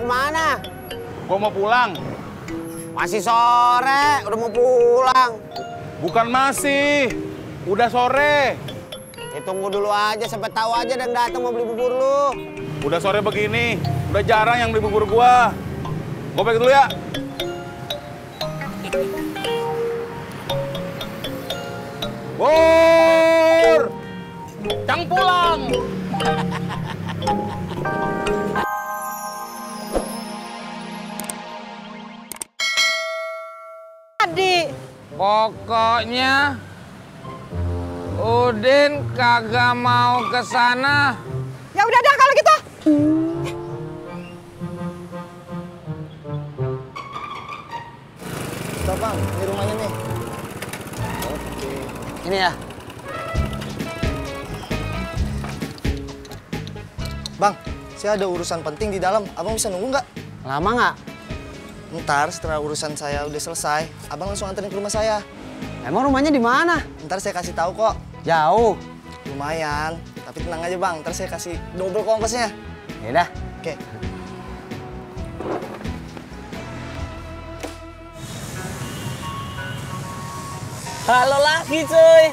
kemana? Gua mau pulang. Masih sore, udah mau pulang. Bukan masih, udah sore. Tunggu dulu aja, sampai tahu aja dan datang mau beli bubur lu. Udah sore begini, udah jarang yang beli bubur gua. Gua pergi dulu ya. Bur, cang pulang. Tadi. Pokoknya Udin kagak mau ke sana. Ya udah dah kalau gitu. Stop bang, ini rumahnya nih. Oke. Ini ya. Bang, saya ada urusan penting di dalam. Abang bisa nunggu nggak? Lama nggak? Ntar setelah urusan saya udah selesai, abang langsung anterin ke rumah saya. Emang rumahnya di mana? Ntar saya kasih tahu kok. Jauh. Lumayan, tapi tenang aja bang. Ntar saya kasih double kongkosnya. Yaudah. Oke. Halo lagi cuy.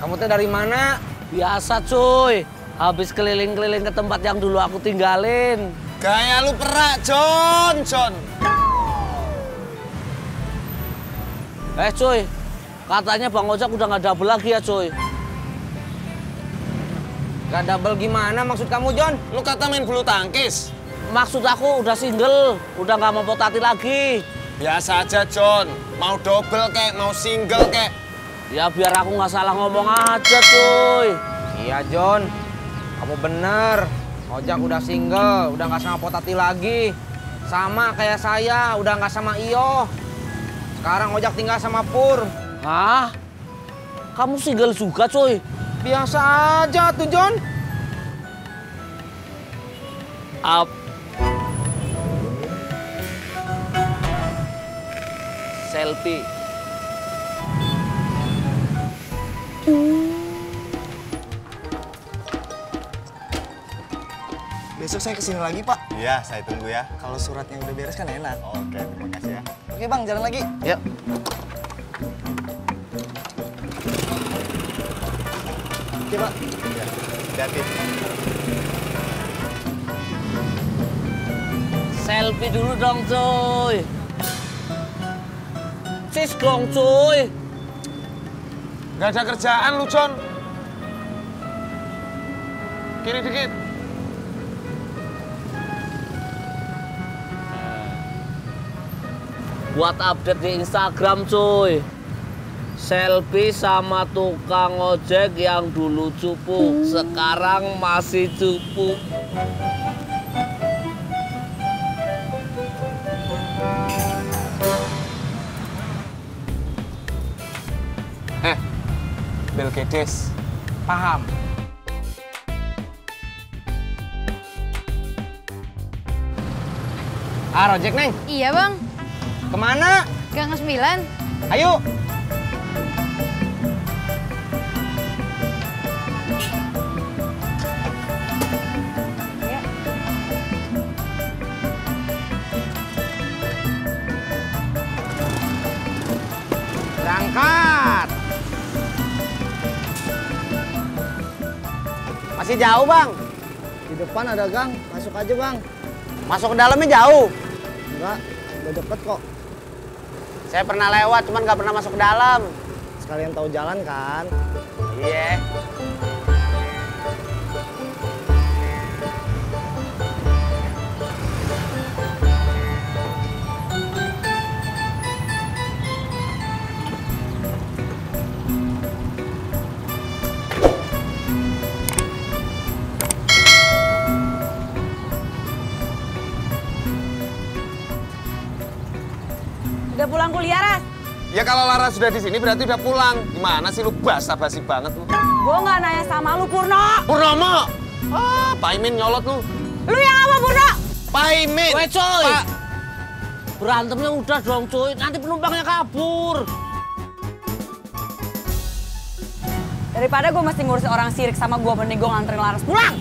Kamu teh dari mana? Biasa cuy. Habis keliling-keliling ke tempat yang dulu aku tinggalin. Gaya lu perak, John. Cuy, katanya Bang Ojak udah nggak double lagi ya cuy. Gak double gimana maksud kamu, John? Lu kata main bulu tangkis? Maksud aku udah single, udah nggak mau potati lagi. Biasa aja, John. Mau double kek, mau single kek. Ya biar aku nggak salah ngomong aja, cuy. Iya, John. Kamu bener. Ojak udah single, udah nggak sama potati lagi. Sama kayak saya, udah nggak sama Iyo. Sekarang Ojak tinggal sama Pur. Hah? Kamu single juga, cuy? Biasa aja tuh, John. Up. Selfie. Besok saya kesini lagi, Pak. Iya, saya tunggu ya. Kalau suratnya udah beres kan enak. Oke, terima kasih ya. Oke, Bang, jalan lagi. Yuk. Oke, Pak. Ya, hati-hati. Selfie dulu dong, cuy. Cis dong, cuy. Gak ada kerjaan lu, John. Kiri dikit. Buat update di Instagram, cuy. Selfie sama tukang ojek yang dulu cupu, sekarang masih cupu. Belgedes. Paham. Ojek, Neng. Iya bang, Kemana? Gang 9. Ayo. Berangkat. Masih jauh, Bang. Di depan ada gang, masuk aja, Bang. Masuk ke dalamnya jauh. Enggak, udah deket kok. Saya pernah lewat, cuman nggak pernah masuk ke dalam. Sekalian tahu jalan kan. Iya. Udah pulang kuliah, Ras? Ya kalau Lara sudah di sini berarti udah pulang. Gimana sih lu basa-basi banget lu? Gue nggak nanya sama lu, Purno. Purnomo! Ah, Pak Imin nyolot lu. Lu yang apa, Purno? Pak Imin! Weh, coy. Pak. Berantemnya udah dong, cuy. Nanti penumpangnya kabur. Daripada gue mesti ngurus orang sirik sama gue, mending gue nganterin Laras pulang.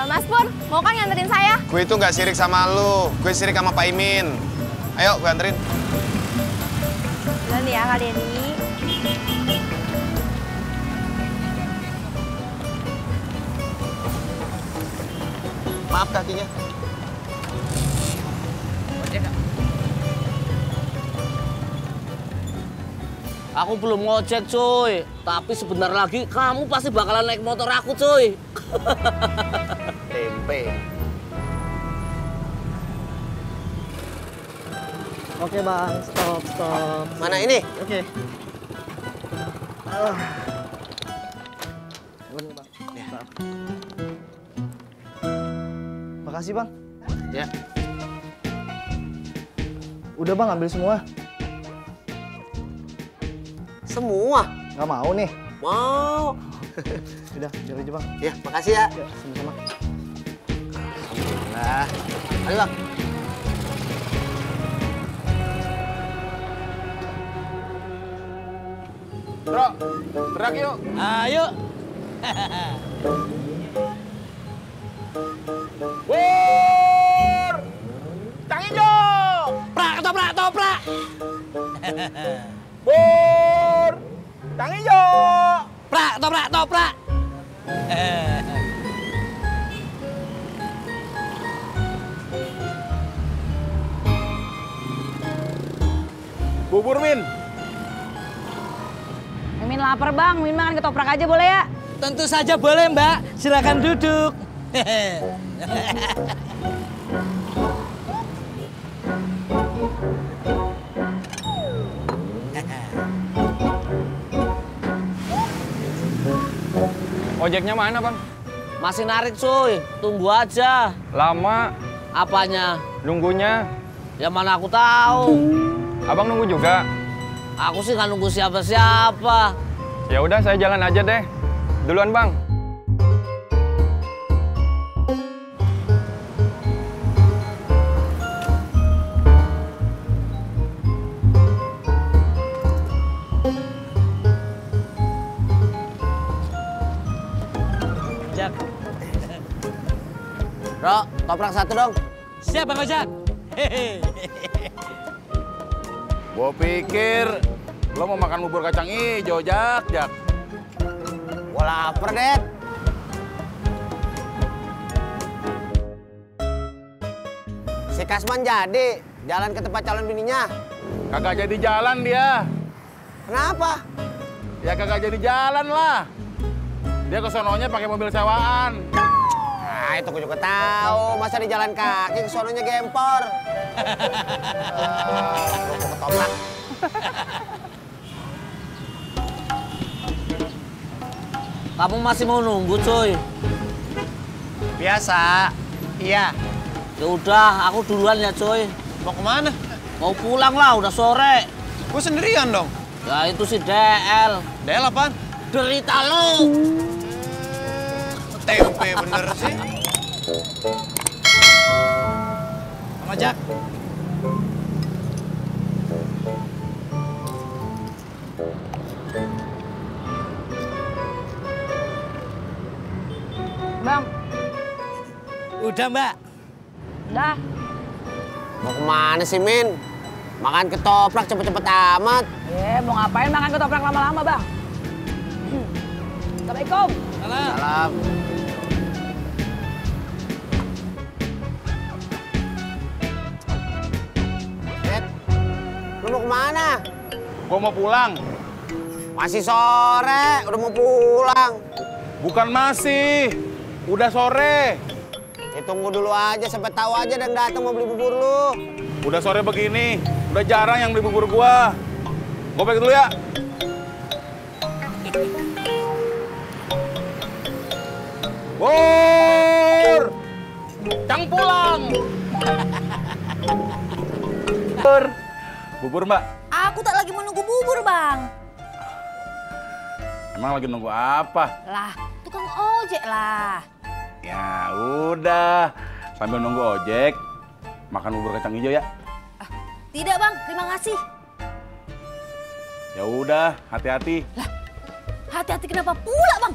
Mas Pur, mau kan nganterin saya? Gue itu nggak sirik sama lu, gue sirik sama Pak Imin. Ayo, gue anterin. Jalan ya Kak Denny. Maaf kakinya. Aku belum ngojek cuy, tapi sebentar lagi kamu pasti bakalan naik motor aku cuy. Tempe. Oke bang, stop. Mana ini? Oke. Makasih bang. Ya. Udah bang, ambil semua. Semua? Nggak mau nih. Mau. Udah, biar aja bang. Ya, makasih ya. Ya, sama-sama. Nah, ayo bang. Bro, gerak yuk. Ayo. Pur! Cang hijau! Prak, toprak. Pur! Cang hijau! Prak, toprak. Bubur, Min. Mimin lapar bang, Mimin makan ketoprak aja boleh ya? Tentu saja boleh mbak, silakan duduk. Ojeknya mana, Bang? Masih narik cuy, tunggu aja. Lama Apanya? nunggunya. Ya mana aku tahu. Abang nunggu juga. Aku sih nggak nunggu siapa-siapa. Ya udah, saya jalan aja deh. Duluan, Bang. Jak. Bro, toprak satu dong. Siap bang Ojak. Gua pikir lo mau makan bubur kacang hijau, Jak. Gua lapar, Det. Si Kasman jadi jalan ke tempat calon bininya. Kagak jadi jalan dia. Kenapa? Ya kagak jadi jalan lah. Dia ke sononya pakai mobil sewaan. Nah, itu gue juga tahu. Masa di jalan kaki ke sononya gempor. Kerupuk ketoprak. Kamu masih mau nunggu cuy? Biasa. Iya. Ya udah, aku duluan ya cuy. Mau kemana? Mau pulang lah, udah sore. Gue sendirian dong. Ya itu si DL. Del apaan? Derita lu. Tempe bener sih. Bang Ojak. Bang, Udah mbak. udah. Mau kemana sih, Min? Makan ketoprak cepet-cepet amat. Mau ngapain makan ketoprak lama-lama bang? Assalamualaikum. Salam. Det, lu mau kemana? Gua mau pulang. Masih sore, udah mau pulang. Bukan masih. Udah sore. Ya tunggu dulu aja, sampai tahu aja dan datang mau beli bubur lu. Udah sore begini. Udah jarang yang beli bubur gua. Gua balik dulu ya. Bur! Cang pulang. Bubur, Mbak. Aku tak lagi menunggu bubur, Bang. Emang lagi nunggu apa? Lah, tukang ojek lah. Ya udah, sambil nunggu ojek, makan bubur kacang hijau ya. Tidak, Bang. Terima kasih. Ya udah, hati-hati. Hati-hati kenapa pula, Bang?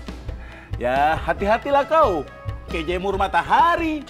Ya, hati-hatilah kau. Kayak jemur matahari.